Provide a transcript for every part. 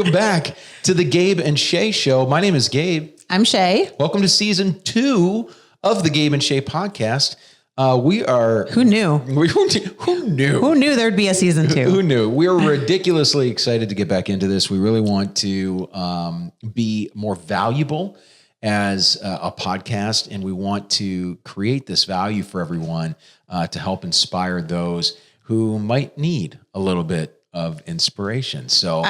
Welcome back to the Gabe and Shey Show. My name is Gabe. I'm Shey. Welcome to season 2 of the Gabe and Shey Podcast. We are... Who knew? Who knew? Who knew there'd be a season 2? Who knew? We are ridiculously excited to get back into this. We really want to be more valuable as a podcast, and we want to create this value for everyone to help inspire those who might need a little bit of inspiration. So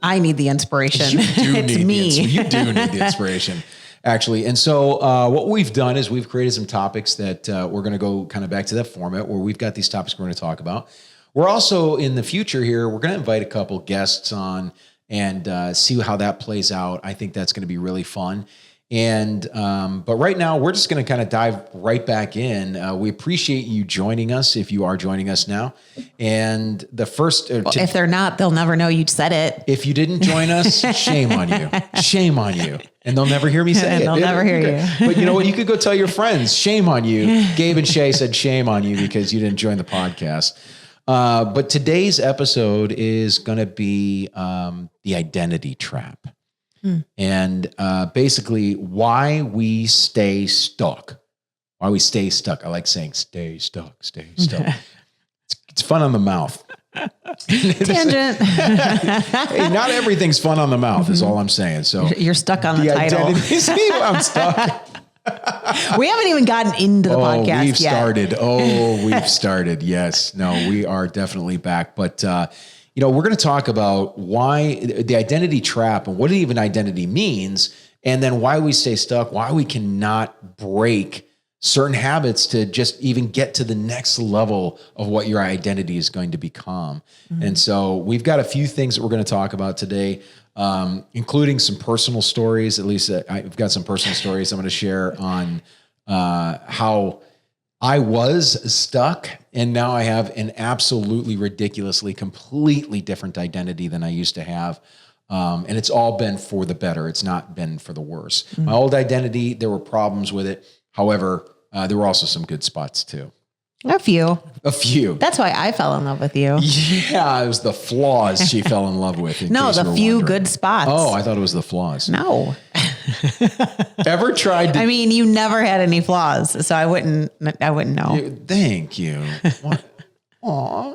I need the inspiration. You do need the inspiration, actually. And so what we've done is we've created some topics that we're going to go kind of back to that format where we've got these topics we're going to talk about. We're also in the future here, we're going to invite a couple guests on and see how that plays out. I think that's going to be really fun. And, but right now we're just going to kind of dive right back in. We appreciate you joining us if you are joining us now. And the first, if they're not, they'll never know you said it. If you didn't join us, shame on you, shame on you. And they'll never hear me say it. They'll never hear you. But you know what? You could go tell your friends, shame on you. Gabe and Shey said shame on you because you didn't join the podcast. But today's episode is going to be, the identity trap. And basically why we stay stuck. Why we stay stuck. I like saying stay stuck, stay stuck. It's fun on the mouth. Tangent. Hey, not everything's fun on the mouth is all I'm saying. So you're stuck on the title. See, I'm stuck. We haven't even gotten into the podcast we've yet. We've started. Yes. No, we are definitely back. But you know, we're going to talk about why the identity trap and what even identity means, and then why we stay stuck, why we cannot break certain habits to just even get to the next level of what your identity is going to become. Mm-hmm. And so we've got a few things that we're going to talk about today, including some personal stories. At least I've got some personal stories I'm going to share on how I was stuck, and now I have an absolutely ridiculously, completely different identity than I used to have. And it's all been for the better. It's not been for the worse. Mm-hmm. My old identity, there were problems with it. However, there were also some good spots too. A few. That's why I fell in love with you. Yeah, it was the flaws she fell in love with. No, the few good spots. Oh, I thought it was the flaws. No. Ever tried to... I mean, you never had any flaws, so I wouldn't know. Thank you. Aw.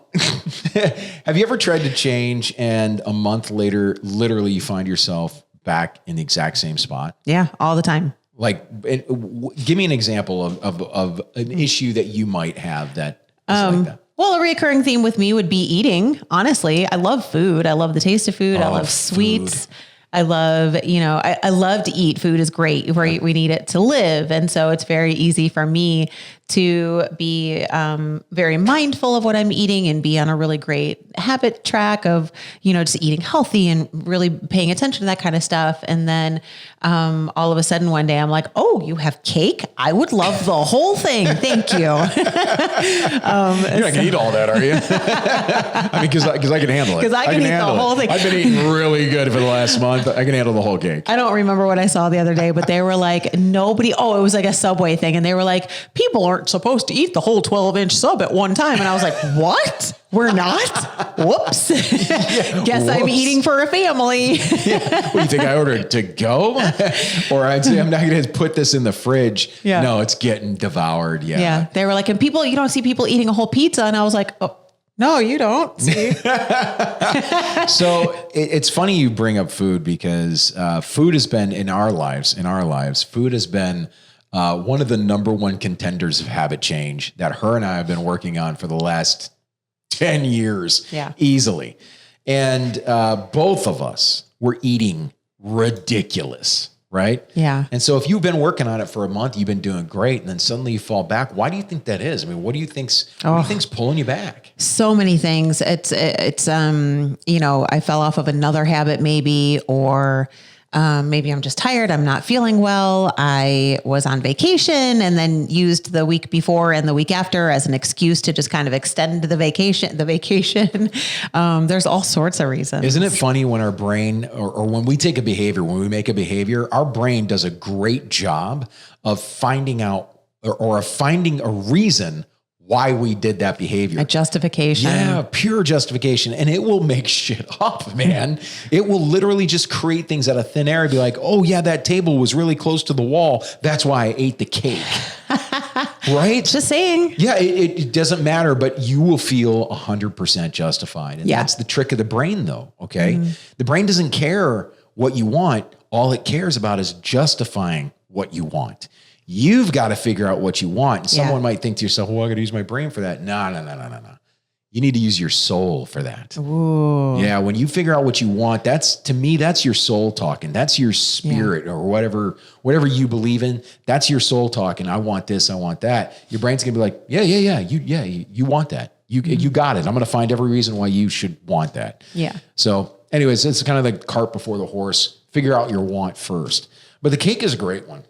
Have you ever tried to change and a month later, literally you find yourself back in the exact same spot? Yeah, all the time. Like, give me an example of an issue that you might have that is like that. Well, a recurring theme with me would be eating. Honestly, I love food. I love the taste of food. I love sweets. I love, I love to eat. Food is great. We need it to live. And so it's very easy for me to be very mindful of what I'm eating and be on a really great habit track of, just eating healthy and really paying attention to that kind of stuff. And then all of a sudden one day I'm like, oh, you have cake? I would love the whole thing. Thank you. You're not going to eat all that, are you? I mean, because I can handle it. Because I can eat the whole thing. I've been eating really good for the last month. I can handle the whole cake. I don't remember what I saw the other day, but they were like, it was like a Subway thing. And they were like, people aren't supposed to eat the whole 12-inch sub at one time. And I was like, what? We're not? Whoops. Guess I'm eating for a family. What do you think? I ordered to go? Or I'd say I'm not going to put this in the fridge. Yeah. No, it's getting devoured. Yeah. Yeah. They were like, and you don't see people eating a whole pizza. And I was like, oh, no, you don't. See? So it's funny you bring up food because food has been in our lives, food has been one of the number one contenders of habit change that her and I have been working on for the last 10 years, easily. And both of us were eating ridiculous, right? Yeah. And so if you've been working on it for a month, you've been doing great, and then suddenly you fall back. Why do you think that is? I mean, what do you think's pulling you back? So many things. It's I fell off of another habit maybe, or maybe I'm just tired. I'm not feeling well. I was on vacation and then used the week before and the week after as an excuse to just kind of extend the vacation. There's all sorts of reasons. Isn't it funny when our brain or when we take a behavior, when we make a behavior, our brain does a great job of finding out or finding a reason why we did that behavior. A justification. Yeah, pure justification. And it will make shit up, man. It will literally just create things out of thin air and be like, oh yeah, that table was really close to the wall. That's why I ate the cake. Right? Just saying. Yeah, it doesn't matter, but you will feel 100% justified. And that's the trick of the brain though, okay? The brain doesn't care what you want. All it cares about is justifying what you want. You've got to figure out what you want. And someone might think to yourself, well, I got to use my brain for that. No. You need to use your soul for that. Ooh. Yeah. When you figure out what you want, to me, that's your soul talking. That's your spirit or whatever you believe in. That's your soul talking. I want this. I want that. Your brain's going to be like, yeah. You want that. You got it. I'm going to find every reason why you should want that. Yeah. So anyways, it's kind of like cart before the horse. Figure out your want first. But the cake is a great one.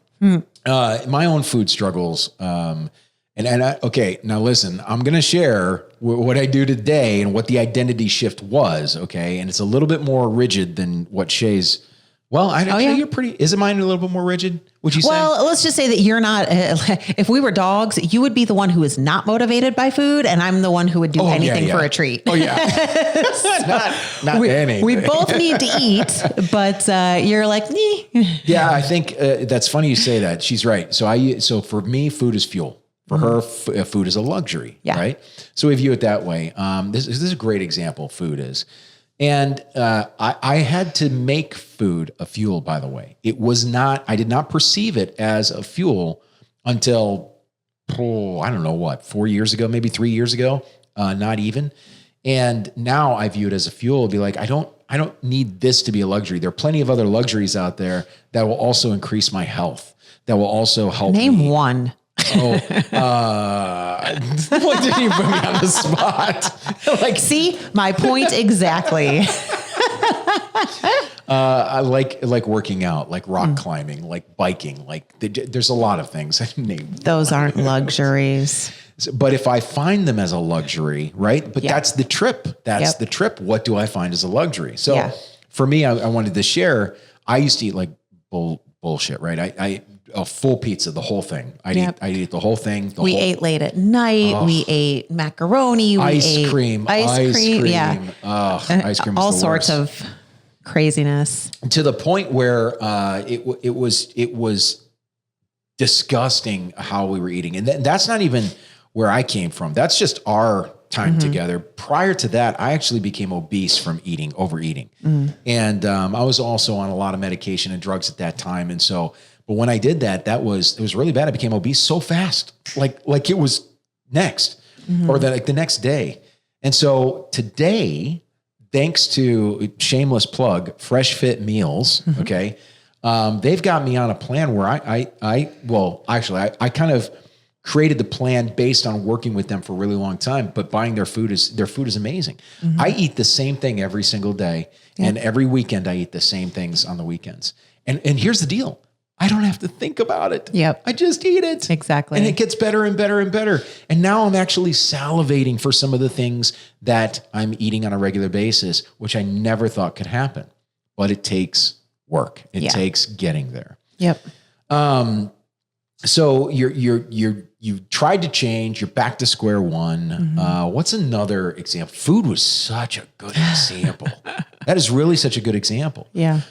My own food struggles. Okay, now listen, I'm going to share what I do today and what the identity shift was. Okay. And it's a little bit more rigid than what Shey's. Well, you're pretty, is it mine a little bit more rigid? Would you say? Well, let's just say that you're not, if we were dogs, you would be the one who is not motivated by food. And I'm the one who would do anything for a treat. Oh yeah. not anything. We both need to eat, but you're like, Yeah, I think that's funny you say that. She's right. So for me, food is fuel. For her, food is a luxury, right? So we view it that way. This is a great example. Food is. And I had to make food a fuel, by the way. I did not perceive it as a fuel until, I don't know what, 4 years ago, maybe 3 years ago, not even. And now I view it as a fuel. It'd be like, I don't need this to be a luxury. There are plenty of other luxuries out there that will also increase my health, that will also help me. Name one. What did you put me on the spot? See my point exactly. I like working out, like rock climbing, like biking, there's a lot of things I named. Those aren't luxuries. But if I find them as a luxury, right? But that's the trip. That's the trip. What do I find as a luxury? So for me, I wanted to share. I used to eat like bullshit, right? A full pizza, the whole thing. I'd eat the whole thing. We ate late at night. We ate macaroni. Ice cream. Ice cream. Yeah. Ice cream. All sorts of craziness. To the point where it was disgusting how we were eating. And that's not even where I came from. That's just our time together. Prior to that, I actually became obese from overeating. And I was also on a lot of medication and drugs at that time. And so, but when I did that, it was really bad. I became obese so fast, like it was next or the next day. And so today, thanks to shameless plug, Fresh Fit Meals, okay, they've got me on a plan where I kind of created the plan based on working with them for a really long time, but buying their food is amazing. I eat the same thing every single day, and every weekend I eat the same things on the weekends. And here's the deal. I don't have to think about it. Yep. I just eat it. Exactly. And it gets better and better and better. And now I'm actually salivating for some of the things that I'm eating on a regular basis, which I never thought could happen. But it takes work. It takes getting there. Yep. So you've tried to change, you're back to square one. What's another example? Food was such a good example. That is really such a good example. Yeah.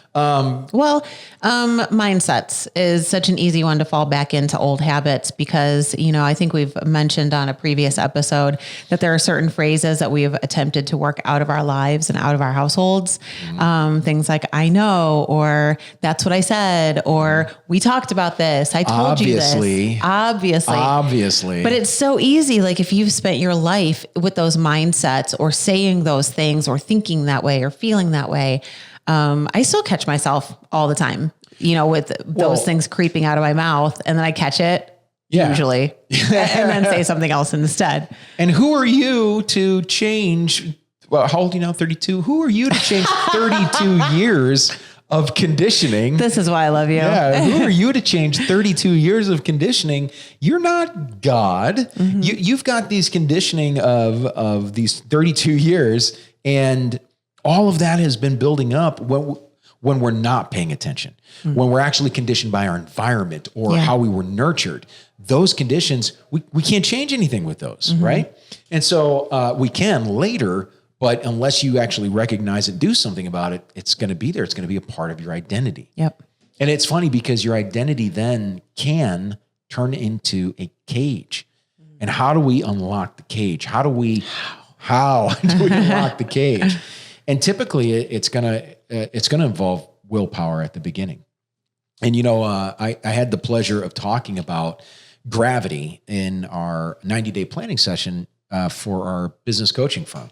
Mindsets is such an easy one to fall back into old habits because, I think we've mentioned on a previous episode that there are certain phrases that we have attempted to work out of our lives and out of our households. Things like, I know, or that's what I said, or we talked about this. I told you this. Obviously. But it's so easy. Like if you've spent your life with those mindsets or saying those things or thinking that way or feeling that way. I still catch myself all the time, with those things creeping out of my mouth, and then I catch it usually and then say something else instead. And who are you to change? Well, how old are you now? 32. Who are you to change 32 years of conditioning? This is why I love you. Yeah. Who are you to change 32 years of conditioning? You're not God. You've got these conditioning of these 32 years, and all of that has been building up when we're not paying attention, when we're actually conditioned by our environment or how we were nurtured. those conditions, we can't change anything with those, right? And so we can later, but unless you actually recognize and do something about it, it's going to be there. It's going to be a part of your identity. Yep. And it's funny because your identity then can turn into a cage. And how do we unlock the cage? How do we unlock the cage? And typically it's going to involve willpower at the beginning. And, I had the pleasure of talking about gravity in our 90-day planning session for our business coaching firm.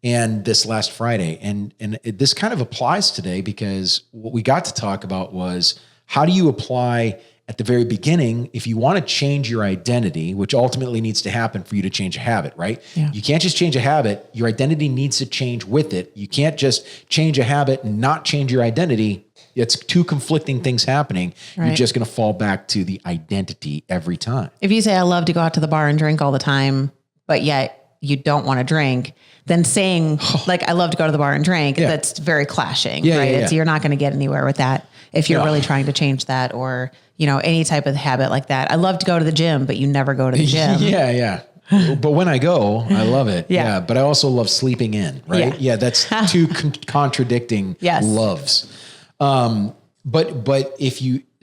And this last Friday, and this kind of applies today because what we got to talk about was how do you apply at the very beginning if you want to change your identity, which ultimately needs to happen for you to change a habit, right? Yeah. You can't just change a habit. Your identity needs to change with it. You can't just change a habit and not change your identity. It's two conflicting things happening. Right. You're just going to fall back to the identity every time. If you say, I love to go out to the bar and drink all the time, but yet you don't want to drink, then saying like, I love to go to the bar and drink, that's very clashing, right? You're not going to get anywhere with that if you're really trying to change that or, any type of habit like that. I love to go to the gym, but you never go to the gym. Yeah. But when I go, I love it. Yeah. But I also love sleeping in, right? Yeah. That's two contradicting loves. But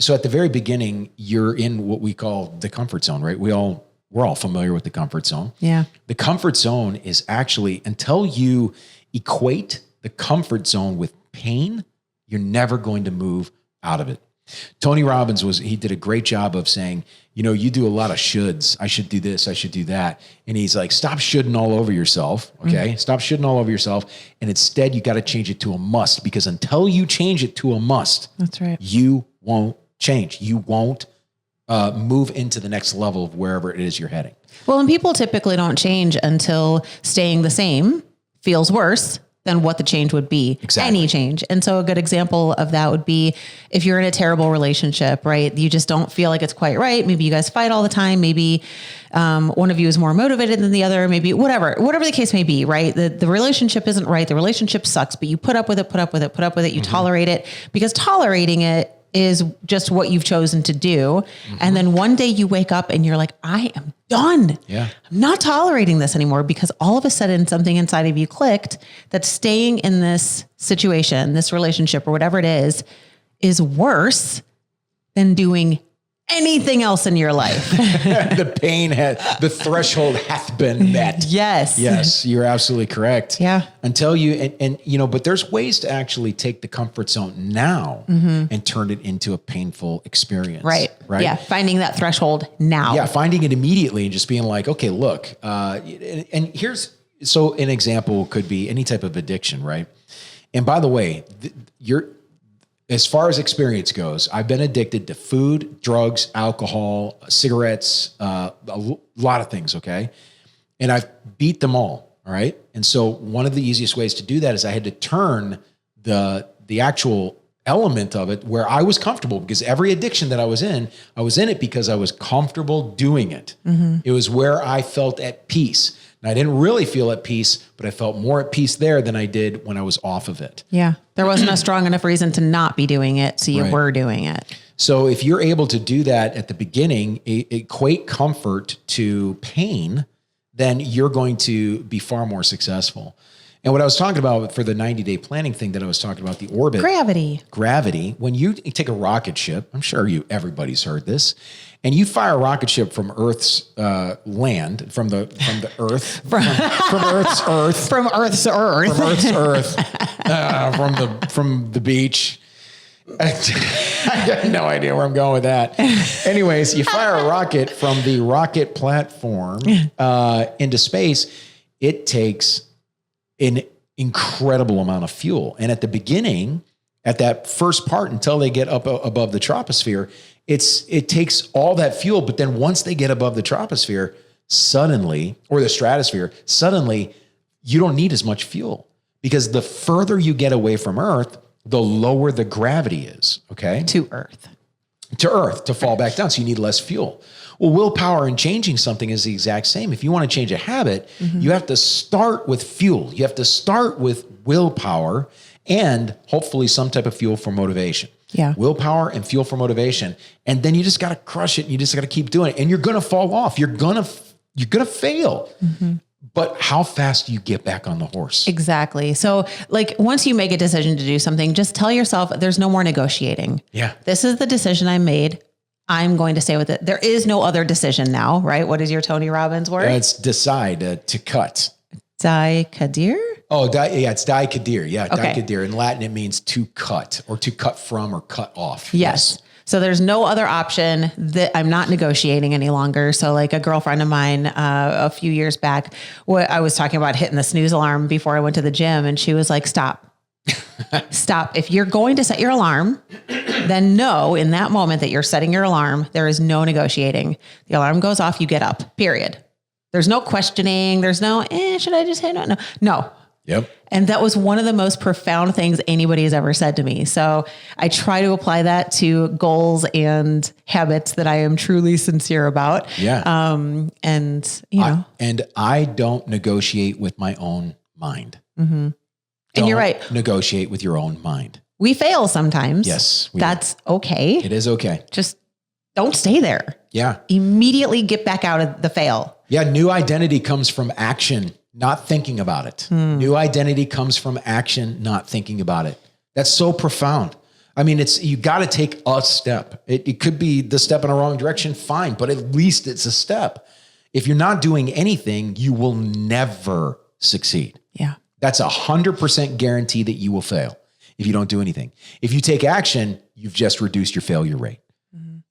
so at the very beginning, you're in what we call the comfort zone, right? We're all familiar with the comfort zone. Yeah. The comfort zone is actually, until you equate the comfort zone with pain, you're never going to move out of it. Tony Robbins he did a great job of saying, you do a lot of shoulds. I should do this. I should do that. And he's like, stop shoulding all over yourself. Okay. Stop shoulding all over yourself. And instead you got to change it to a must, because until you change it to a must, that's right, you won't change. You won't move into the next level of wherever it is you're heading. Well, and people typically don't change until staying the same feels worse than what the change would be. Exactly. Any change. And so a good example of that would be if you're in a terrible relationship, right? You just don't feel like it's quite right. Maybe you guys fight all the time. Maybe one of you is more motivated than the other. Maybe whatever the case may be, right? The relationship isn't right. The relationship sucks, but you put up with it. You tolerate it, because tolerating it is just what you've chosen to do. And then one day you wake up and you're like, I am done. Yeah. I'm not tolerating this anymore, because all of a sudden something inside of you clicked that staying in this situation, this relationship or whatever it is worse than doing anything else in your life. The threshold hath been met. Yes, you're absolutely correct. Yeah. Until but there's ways to actually take the comfort zone now and turn it into a painful experience. Right. Yeah. Finding that threshold now. Yeah. Finding it immediately and just being like, okay, look, and so an example could be any type of addiction, right? And by the way, as far as experience goes, I've been addicted to food, drugs, alcohol, cigarettes, a lot of things, okay? And I've beat them all right? And so one of the easiest ways to do that is I had to turn the actual element of it where I was comfortable, because every addiction that I was in it because I was comfortable doing it. Mm-hmm. It was where I felt at peace. And I didn't really feel at peace, but I felt more at peace there than I did when I was off of it. Yeah. There wasn't a strong enough reason to not be doing it. So you were doing it. So if you're able to do that at the beginning, equate comfort to pain, then you're going to be far more successful. And what I was talking about for the 90-day planning thing that I was talking about, the orbit. Gravity. When you take a rocket ship, I'm sure everybody's heard this, and you fire a rocket ship from Earth's land, from the Earth, from Earth's Earth, from Earth's Earth, from the beach. I got no idea where I'm going with that. Anyways, you fire a rocket from the rocket platform into space. It takes an incredible amount of fuel. And at the beginning, at that first part, until they get up above the troposphere, it takes all that fuel. But then once they get above the troposphere, or the stratosphere, suddenly you don't need as much fuel, because the further you get away from Earth, the lower the gravity is, okay? To Earth, to fall back down. So you need less fuel. Well, willpower and changing something is the exact same. If you want to change a habit, you have to start with fuel. You have to start with willpower and hopefully some type of fuel for motivation. Yeah. Willpower and fuel for motivation. And then you just got to crush it. And you just got to keep doing it. And you're going to fall off. You're going to fail. But how fast do you get back on the horse? Exactly. So like once you make a decision to do something, just tell yourself there's no more negotiating. Yeah. This is the decision I made. I'm going to stay with it. There is no other decision now, right? What is your Tony Robbins word? It's decide, to cut. Kadir? Oh, it's Kadir. Yeah, Okay. Kadir. In Latin, it means to cut or to cut from or cut off. Yes. So there's no other option that I'm not negotiating any longer. So like a girlfriend of mine, a few years back, I was talking about hitting the snooze alarm before I went to the gym. And she was like, stop. If you're going to set your alarm, then know in that moment that you're setting your alarm, there is no negotiating. The alarm goes off, you get up, period. There's no questioning. There's no, should I just hit it? No. Yep. And that was one of the most profound things anybody has ever said to me. So I try to apply that to goals and habits that I am truly sincere about. Yeah. And you know, I don't negotiate with my own mind. And you're right. Negotiate with your own mind. We fail sometimes. Yes. That's okay. It is okay. Just don't stay there. Yeah. Immediately get back out of the fail. Yeah. New identity comes from action, not thinking about it. New identity comes from action, not thinking about it. That's so profound. I mean, you got to take a step. It could be the step in a wrong direction. Fine. But at least it's a step. If you're not doing anything, you will never succeed. Yeah. That's 100% guarantee that you will fail if you don't do anything. If you take action, you've just reduced your failure rate.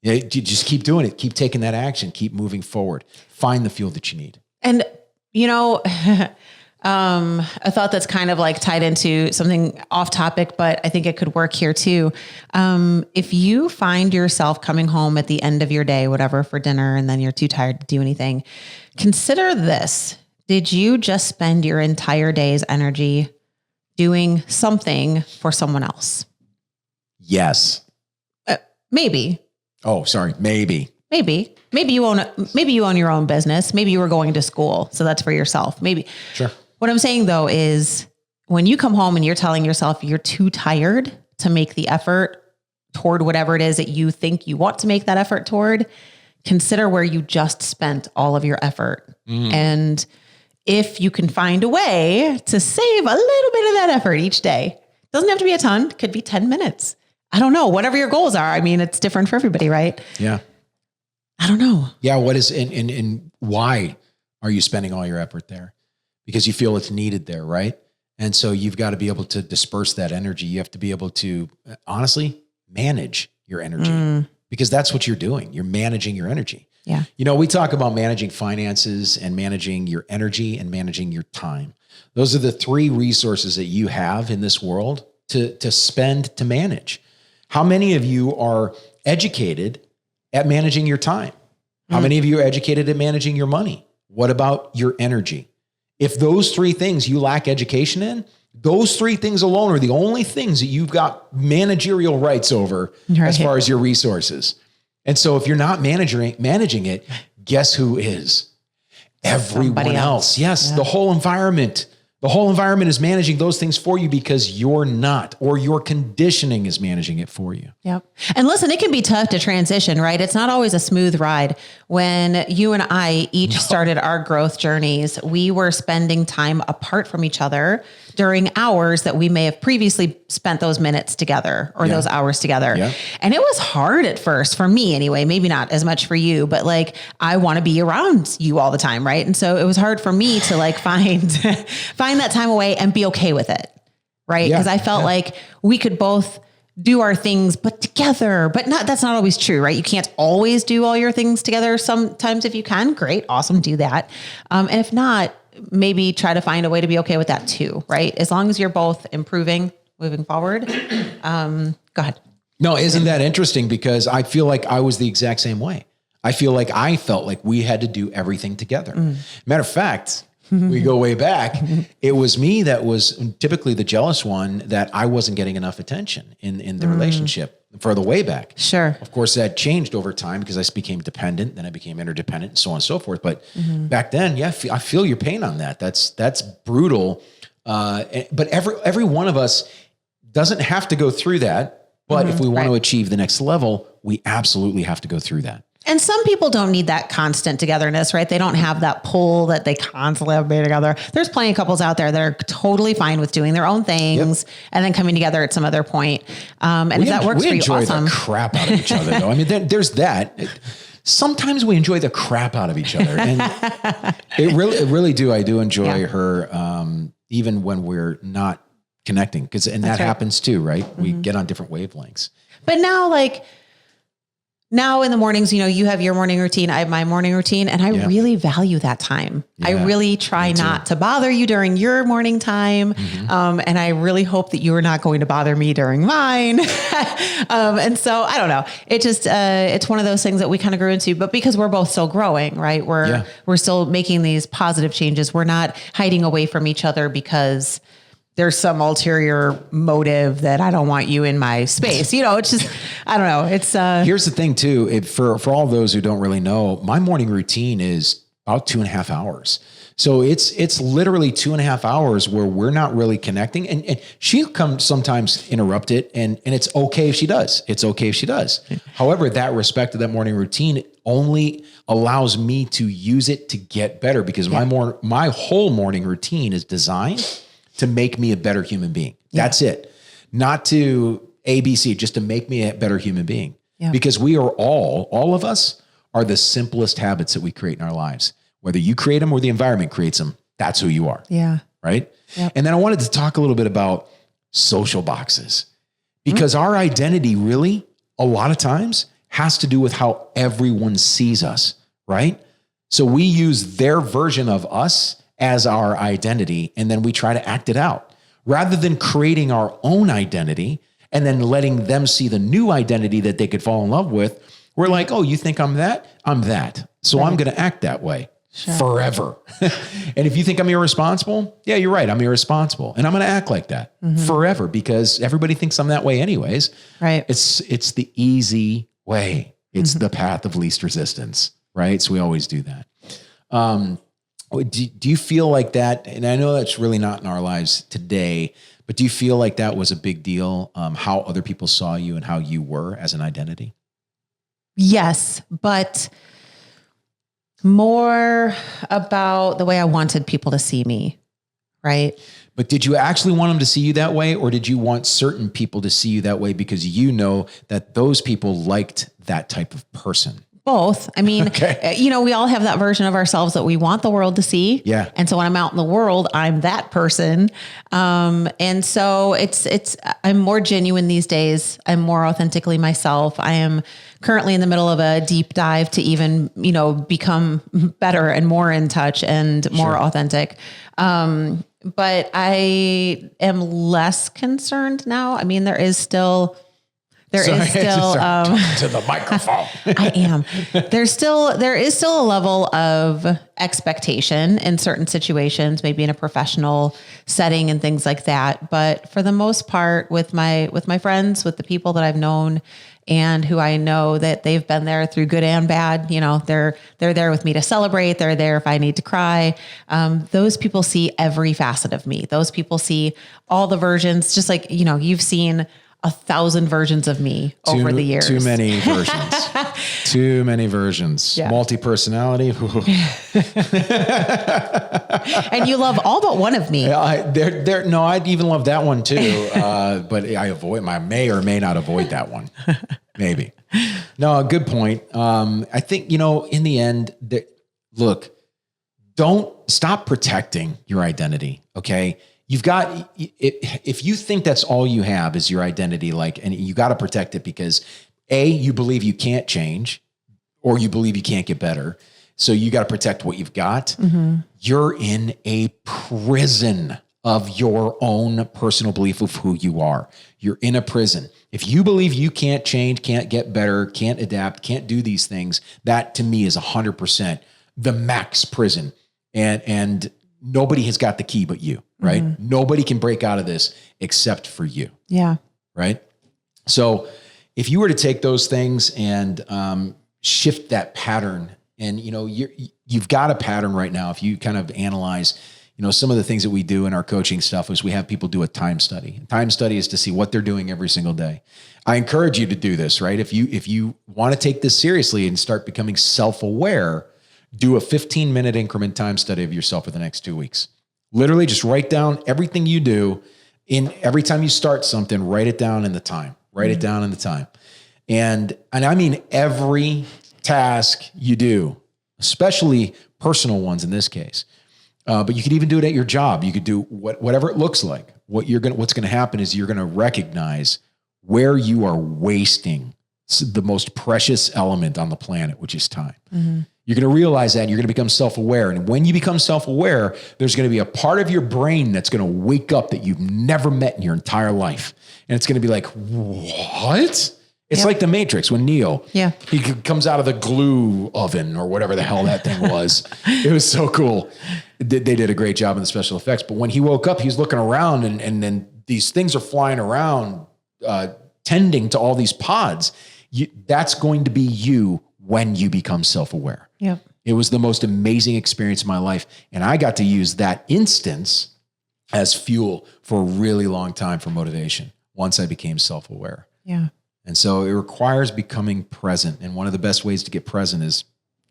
You just keep doing it. Keep taking that action. Keep moving forward. Find the fuel that you need. And, you know, a thought that's kind of like tied into something off topic, but I think it could work here too. If you find yourself coming home at the end of your day, whatever, for dinner, and then you're too tired to do anything, consider this. Did you just spend your entire day's energy doing something for someone else? Yes. Maybe. Oh, sorry. Maybe you own your own business. Maybe you were going to school. So that's for yourself. Maybe. Sure. What I'm saying though, is when you come home and you're telling yourself you're too tired to make the effort toward whatever it is that you think you want to make that effort toward, consider where you just spent all of your effort. And if you can find a way to save a little bit of that effort each day, doesn't have to be a ton, could be 10 minutes. I don't know, whatever your goals are. I mean, it's different for everybody, right? Yeah. I don't know. Yeah. What is, and why are you spending all your effort there? Because you feel it's needed there, right? And so you've got to be able to disperse that energy. You have to be able to honestly manage your energy because that's what you're doing. You're managing your energy. Yeah. You know, we talk about managing finances and managing your energy and managing your time. Those are the three resources that you have in this world to spend, to manage. How many of you are educated at managing your time? How many of you are educated at managing your money? What about your energy? If those three things you lack education in, those three things alone are the only things that you've got managerial rights over as far as your resources. And so if you're not managing it, guess who is? Everyone else. Yes, the whole environment. The whole environment is managing those things for you because you're not, or your conditioning is managing it for you. Yep. And listen, it can be tough to transition, right? It's not always a smooth ride. When you and I each started our growth journeys, we were spending time apart from each other during hours that we may have previously spent those minutes together or those hours together. Yeah. And it was hard at first for me anyway, maybe not as much for you, but like, I want to be around you all the time. Right. And so it was hard for me to like find that time away and be okay with it. Right. Because I felt like we could both do our things, but together, but that's not always true, right? You can't always do all your things together. Sometimes if you can, great, awesome, do that. And if not, maybe try to find a way to be okay with that too, right? As long as you're both improving, moving forward. Go ahead. No, isn't that interesting? Because I feel like I was the exact same way. I felt like we had to do everything together. Matter of fact, we go way back. It was me that was typically the jealous one, that I wasn't getting enough attention in the relationship for the way back. Sure. Of course, that changed over time because I became dependent, then I became interdependent, and so on and so forth. But back then, I feel your pain on that. That's brutal. But every one of us doesn't have to go through that. But if we want to achieve the next level, we absolutely have to go through that. And some people don't need that constant togetherness, right? They don't have that pull that they constantly have to be together. There's plenty of couples out there that are totally fine with doing their own things and then coming together at some other point. And if that works for you, awesome. We enjoy the crap out of each other, though. I mean, there's that. Sometimes we enjoy the crap out of each other, and it really do. I do enjoy her, even when we're not connecting, and that happens too, right? We get on different wavelengths. But now in the mornings, you have your morning routine. I have my morning routine, and I really value that time. I really try not to bother you during your morning time. And I really hope that you are not going to bother me during mine. And so I don't know. It just, it's one of those things that we kind of grew into, but because we're both still growing, right? We're still making these positive changes. We're not hiding away from each other because there's some ulterior motive that I don't want you in my space. It's just, I don't know. It's, here's the thing too. For all those who don't really know, my morning routine is about 2.5 hours. So it's literally 2.5 hours where we're not really connecting, and she'll come sometimes interrupt it, and it's okay if she does. It's okay if she does. However, that respect of that morning routine only allows me to use it to get better, because my whole morning routine is designed to make me a better human being. That's it. Not to ABC, just to make me a better human being. Yeah. Because we are all of us are the simplest habits that we create in our lives. Whether you create them or the environment creates them, that's who you are. Yeah. Right? Yep. And then I wanted to talk a little bit about social boxes, because our identity really, a lot of times, has to do with how everyone sees us, right? So we use their version of us as our identity, and then we try to act it out rather than creating our own identity and then letting them see the new identity that they could fall in love with. We're like, oh, you think I'm that? I'm that. So I'm going to act that way forever. And if you think I'm irresponsible, yeah, you're right. I'm irresponsible. And I'm going to act like that forever, because everybody thinks I'm that way anyways. Right. It's the easy way. It's the path of least resistance, right? So we always do that. Do you feel like that? And I know that's really not in our lives today, but do you feel like that was a big deal? How other people saw you and how you were as an identity? Yes, but more about the way I wanted people to see me, right? But did you actually want them to see you that way, or did you want certain people to see you that way because you know that those people liked that type of person? Both. I mean, we all have that version of ourselves that we want the world to see. Yeah. And so when I'm out in the world, I'm that person. And so I'm more genuine these days. I'm more authentically myself. I am currently in the middle of a deep dive to even, become better and more in touch and more authentic. But I am less concerned now. I mean, there is still to the microphone. I am. There is still a level of expectation in certain situations, maybe in a professional setting and things like that. But for the most part, with my friends, with the people that I've known and who I know that they've been there through good and bad, they're there with me to celebrate. They're there if I need to cry. Those people see every facet of me. Those people see all the versions, just like, you've seen 1,000 versions of me over the years. Too many versions. Too many versions. Yeah. Multi-personality. And you love all but one of me. No, I'd even love that one too. But I may or may not avoid that one. Maybe. No, good point. I think, in the end, don't stop protecting your identity. Okay. You've got, if you think that's all you have is your identity, and you got to protect it because you believe you can't change, or you believe you can't get better. So you got to protect what you've got. You're in a prison of your own personal belief of who you are. You're in a prison. If you believe you can't change, can't get better, can't adapt, can't do these things, that to me is 100% the max prison. And nobody has got the key but you, right? Nobody can break out of this except for you. Yeah. Right. So if you were to take those things and shift that pattern, and you've got a pattern right now. If you kind of analyze, some of the things that we do in our coaching stuff is we have people do a time study. Time study is to see what they're doing every single day. I encourage you to do this, right? If you want to take this seriously and start becoming self-aware, do a 15-minute increment time study of yourself for the next 2 weeks. Literally just write down everything you do. Every time you start something, write it down in the time. Write it down in the time. And I mean every task you do, especially personal ones in this case. But you could even do it at your job. You could do whatever it looks like. What's going to happen is you're going to recognize where you are wasting the most precious element on the planet, which is time. Mm-hmm. You're going to realize that, and you're going to become self-aware. And when you become self-aware, there's going to be a part of your brain that's going to wake up that you've never met in your entire life. And it's going to be like, what? It's like the Matrix when Neo, he comes out of the glue oven or whatever the hell that thing was. It was so cool. They did a great job in the special effects. But when he woke up, he's looking around and then these things are flying around, tending to all these pods. That's going to be you when you become self-aware. Yep. It was the most amazing experience of my life. And I got to use that instance as fuel for a really long time for motivation once I became self-aware. Yeah. And so it requires becoming present. And one of the best ways to get present is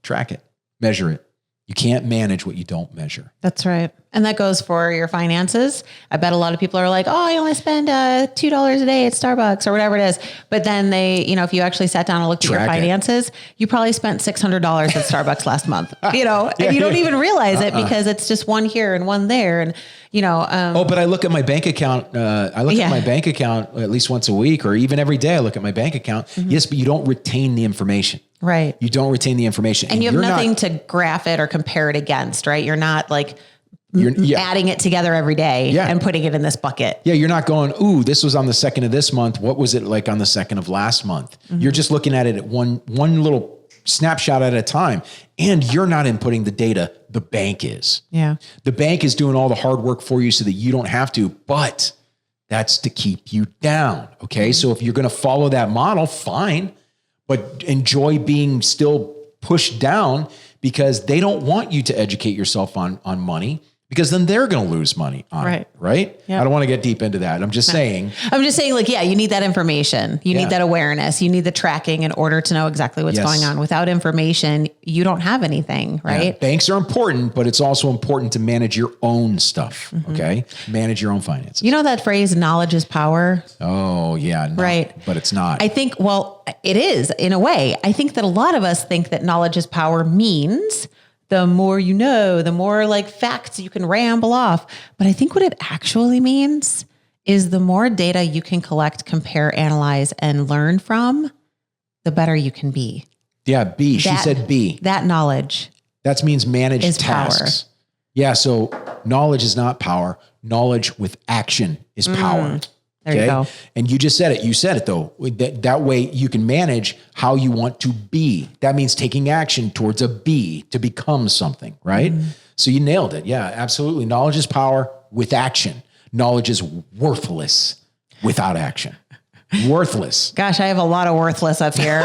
track it, measure it. You can't manage what you don't measure. That's right. And that goes for your finances. I bet a lot of people are like, oh, I only spend $2 a day at Starbucks or whatever it is. But then if you actually sat down and looked at your finances, you probably spent $600 at Starbucks last month, and you don't even realize it because it's just one here and one there. And, but I look at my bank account. At my bank account at least once a week or even every day I look at my bank account. Mm-hmm. Yes, but you don't retain the information. Right. You don't retain the information. And you have nothing to graph it or compare it against, right? You're not like adding it together every day and putting it in this bucket. Yeah. You're not going, ooh, this was on the 2nd of this month. What was it like on the 2nd of last month? Mm-hmm. You're just looking at it at one little snapshot at a time. And you're not inputting the data. The bank is. Yeah. The bank is doing all the hard work for you so that you don't have to, but that's to keep you down. Okay. Mm-hmm. So if you're going to follow that model, fine. But enjoy being still pushed down because they don't want you to educate yourself on money because then they're going to lose money on it, right? Yep. I don't want to get deep into that. I'm just saying, you need that information. You need that awareness. You need the tracking in order to know exactly what's going on. Without information, you don't have anything, right? Yeah. Banks are important, but it's also important to manage your own stuff, okay? Manage your own finances. You know that phrase, knowledge is power? Oh, yeah. No, right. But it's not. I think, it is in a way. I think that a lot of us think that knowledge is power means the more you know, the more like facts you can ramble off. But I think what it actually means is the more data you can collect, compare, analyze, and learn from, the better you can be. Yeah, she said B. That knowledge. That means manage is tasks. Power. Yeah, so knowledge is not power. Knowledge with action is power. There you go. And you just said it. You said it though. That way you can manage how you want to be. That means taking action towards a B to become something, right? Mm-hmm. So you nailed it. Yeah, absolutely. Knowledge is power with action. Knowledge is worthless without action. Worthless. Gosh, I have a lot of worthless up here.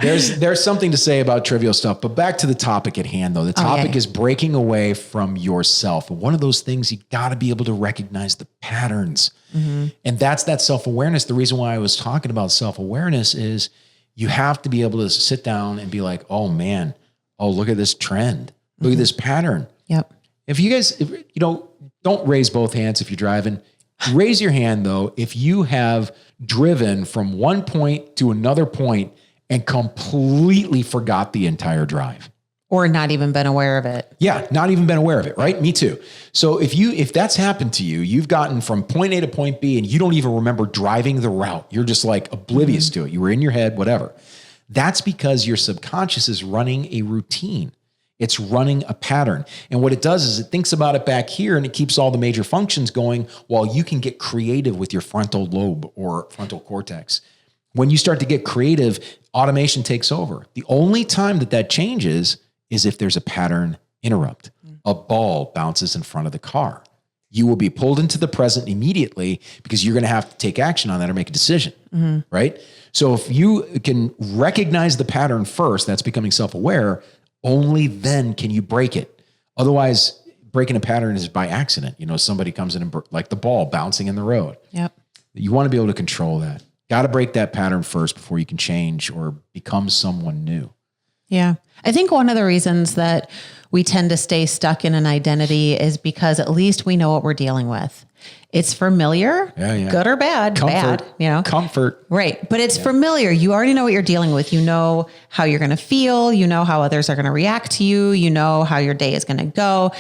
There's something to say about trivial stuff, but back to the topic at hand though. The topic is breaking away from yourself. And one of those things, you got to be able to recognize the patterns. Mm-hmm. And that's that self-awareness. The reason why I was talking about self-awareness is you have to be able to sit down and be like, oh man, look at this trend. Look at this pattern. Yep. If you guys, don't raise both hands if you're driving. Raise your hand though if you have driven from one point to another point and completely forgot the entire drive. Or not even been aware of it. Yeah, not even been aware of it, right? Me too. So if that's happened to you, you've gotten from point A to point B and you don't even remember driving the route. You're just like oblivious to it. You were in your head, whatever. That's because your subconscious is running a routine. It's running a pattern. And what it does is it thinks about it back here and it keeps all the major functions going while you can get creative with your frontal lobe or frontal cortex. When you start to get creative, automation takes over. The only time that changes is if there's a pattern interrupt. A ball bounces in front of the car. You will be pulled into the present immediately because you're going to have to take action on that or make a decision, right? So if you can recognize the pattern first, that's becoming self-aware, only then can you break it. Otherwise, breaking a pattern is by accident. Somebody comes in and like the ball bouncing in the road. Yep. You want to be able to control that. Got to break that pattern first before you can change or become someone new. Yeah. I think one of the reasons that we tend to stay stuck in an identity is because at least we know what we're dealing with. It's familiar, good or bad, Comfort, bad, comfort. Right. But it's familiar. You already know what you're dealing with. You know how you're going to feel. You know how others are going to react to you. You know how your day is going to go.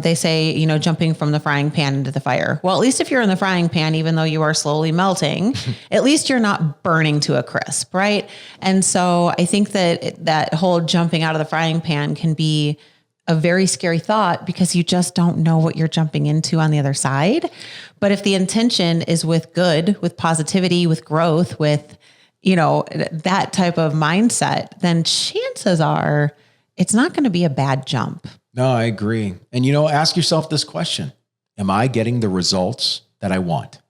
They say, jumping from the frying pan into the fire. Well, at least if you're in the frying pan, even though you are slowly melting, at least you're not burning to a crisp. Right. And so I think that whole jumping out of the frying pan can be a very scary thought because you just don't know what you're jumping into on the other side. But if the intention is with good, with positivity, with growth, with, that type of mindset, then chances are it's not going to be a bad jump. No, I agree. And, ask yourself this question. Am I getting the results that I want?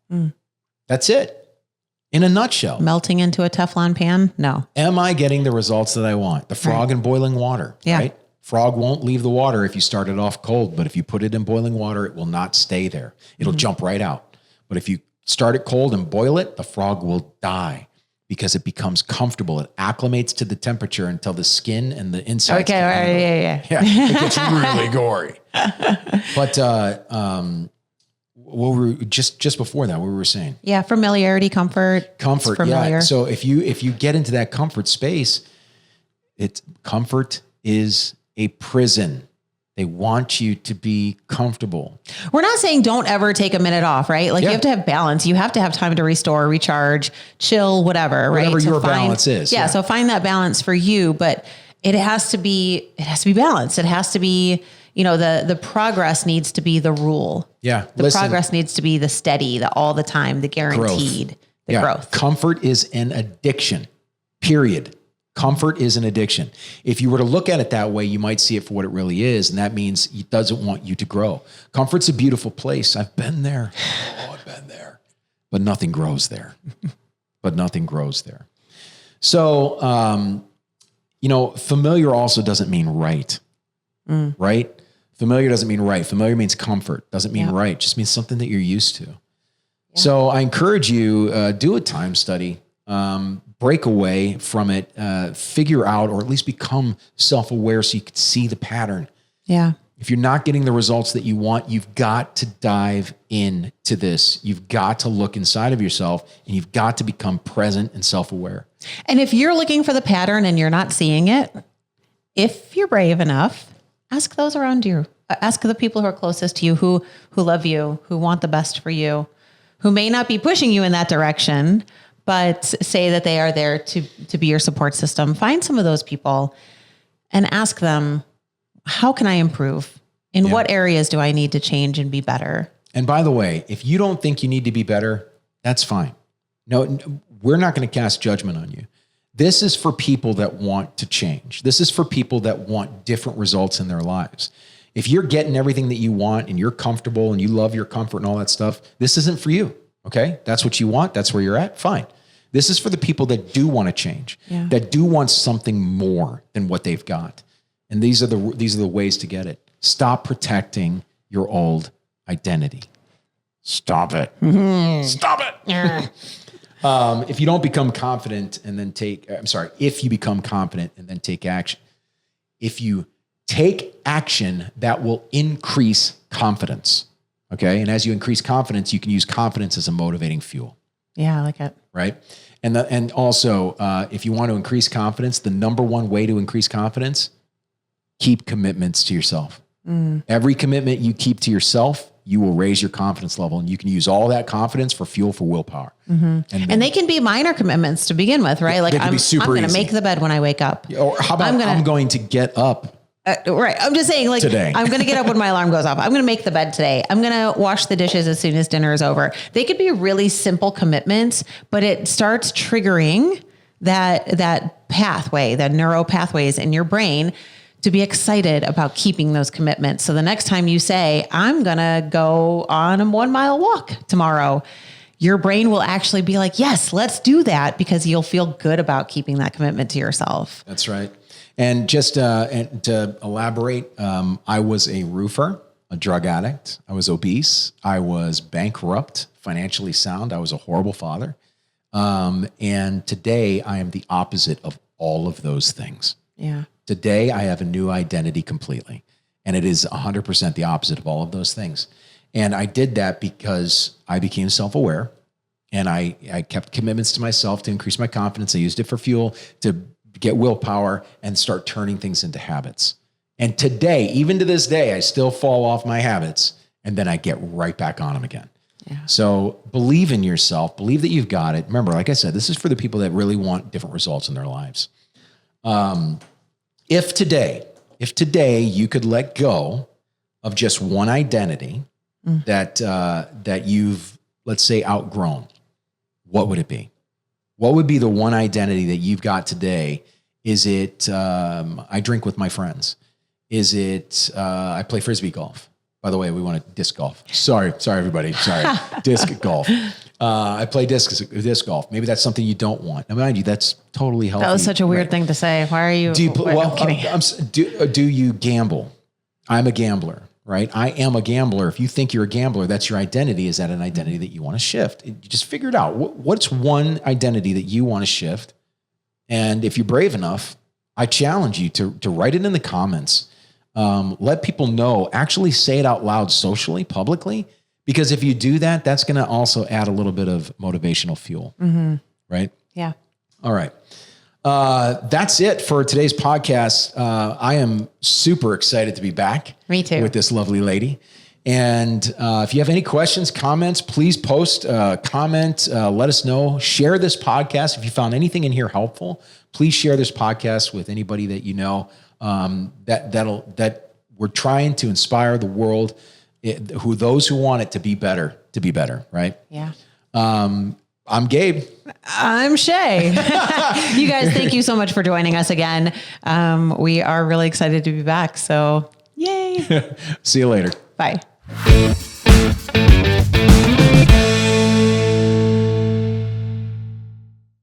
That's it. In a nutshell. Melting into a Teflon pan? No. Am I getting the results that I want? The frog in boiling water, right? Frog won't leave the water if you start it off cold, but if you put it in boiling water, it will not stay there. It'll jump right out. But if you start it cold and boil it, the frog will die because it becomes comfortable. It acclimates to the temperature until the skin and the insides. Okay, right, yeah. It gets really gory. But what were just before that? What were we saying? Yeah, familiarity, comfort. Yeah. So if you get into that comfort space, comfort is a prison. They want you to be comfortable. We're not saying don't ever take a minute off, right? Like you have to have balance. You have to have time to restore, recharge, chill, whatever, right? Whatever your balance is. Yeah. So find that balance for you, but it has to be balanced. It has to be, the progress needs to be the rule. Yeah. The progress needs to be the steady, the all the time, the guaranteed, growth. Comfort is an addiction, period. Comfort is an addiction. If you were to look at it that way, you might see it for what it really is. And that means it doesn't want you to grow. Comfort's a beautiful place. I've been there. I've been there. But nothing grows there. So, familiar also doesn't mean right. Right? Familiar doesn't mean right. Familiar means comfort. Doesn't mean right. It just means something that you're used to. Yeah. So I encourage you, do a time study. Break away from it, figure out, or at least become self-aware so you can see the pattern. Yeah. If you're not getting the results that you want, you've got to dive into this. You've got to look inside of yourself and you've got to become present and self-aware. And if you're looking for the pattern and you're not seeing it, if you're brave enough, ask those around you. Ask the people who are closest to you, who love you, who want the best for you, who may not be pushing you in that direction, but say that they are there to be your support system. Find some of those people and ask them, how can I improve? In what areas do I need to change and be better? And by the way, if you don't think you need to be better, that's fine. No, we're not going to cast judgment on you. This is for people that want to change. This is for people that want different results in their lives. If you're getting everything that you want and you're comfortable and you love your comfort and all that stuff, this isn't for you. Okay. That's what you want. That's where you're at. Fine. This is for the people that do want to change, that do want something more than what they've got. And these are the ways to get it. Stop protecting your old identity. Stop it. Mm-hmm. Stop it. If you don't become confident and then if you become confident and then take action, if you take action, that will increase confidence. Okay. And as you increase confidence, you can use confidence as a motivating fuel. Yeah, I like it. Right. And also, if you want to increase confidence, the number one way to increase confidence, keep commitments to yourself. Every commitment you keep to yourself, you will raise your confidence level, and you can use all that confidence for fuel for willpower. Mm-hmm. And they can be minor commitments to begin with, right? Like I'm going to make the bed when I wake up. Or how about I'm going to get up. Right. I'm just saying, like, today. I'm going to get up when my alarm goes off. I'm going to make the bed today. I'm going to wash the dishes as soon as dinner is over. They could be really simple commitments, but it starts triggering that pathway, the neural pathways in your brain to be excited about keeping those commitments. So the next time you say, I'm going to go on a 1 mile walk tomorrow, your brain will actually be like, yes, let's do that, because you'll feel good about keeping that commitment to yourself. That's right. And just and to elaborate, I was a roofer a drug addict. I was obese. I was bankrupt, financially sound. I was a horrible father. And today I am the opposite of all of those things. Yeah. Today I have a new identity completely. And it is 100% the opposite of all of those things. And I did that because I became self-aware and I kept commitments to myself to increase my confidence. I used it for fuel to get willpower and start turning things into habits. And today, even to this day, I still fall off my habits and then I get right back on them again. Yeah. So believe in yourself, believe that you've got it. Remember, like I said, this is for the people that really want different results in their lives. If today you could let go of just one identity that you've, let's say, outgrown, what would it be? What would be the one identity that you've got today? Is it, I drink with my friends? Is it, I play Frisbee golf? By the way, we want to disc golf. Sorry, everybody. Sorry. Disc golf. I play disc golf. Maybe that's something you don't want. Now, mind you, that's totally healthy. That was such a weird thing to say. Why are you? Do you gamble? I'm a gambler, right? I am a gambler. If you think you're a gambler, that's your identity. Is that an identity that you want to shift? You just figure it out. What's one identity that you want to shift? And if you're brave enough, I challenge you to write it in the comments. Let people know, actually say it out loud socially, publicly, because if you do that, that's going to also add a little bit of motivational fuel, right? Yeah. All right. That's it for today's podcast. I am super excited to be back. Me too. With this lovely lady. And if you have any questions, comments, please post, comment, let us know. Share this podcast. If you found anything in here helpful, please share this podcast with anybody that you know. That we're trying to inspire the world, those who want it to be better, right? Yeah. I'm Gabe. I'm Shey. You guys, thank you so much for joining us again. We are really excited to be back. So yay. See you later. Bye.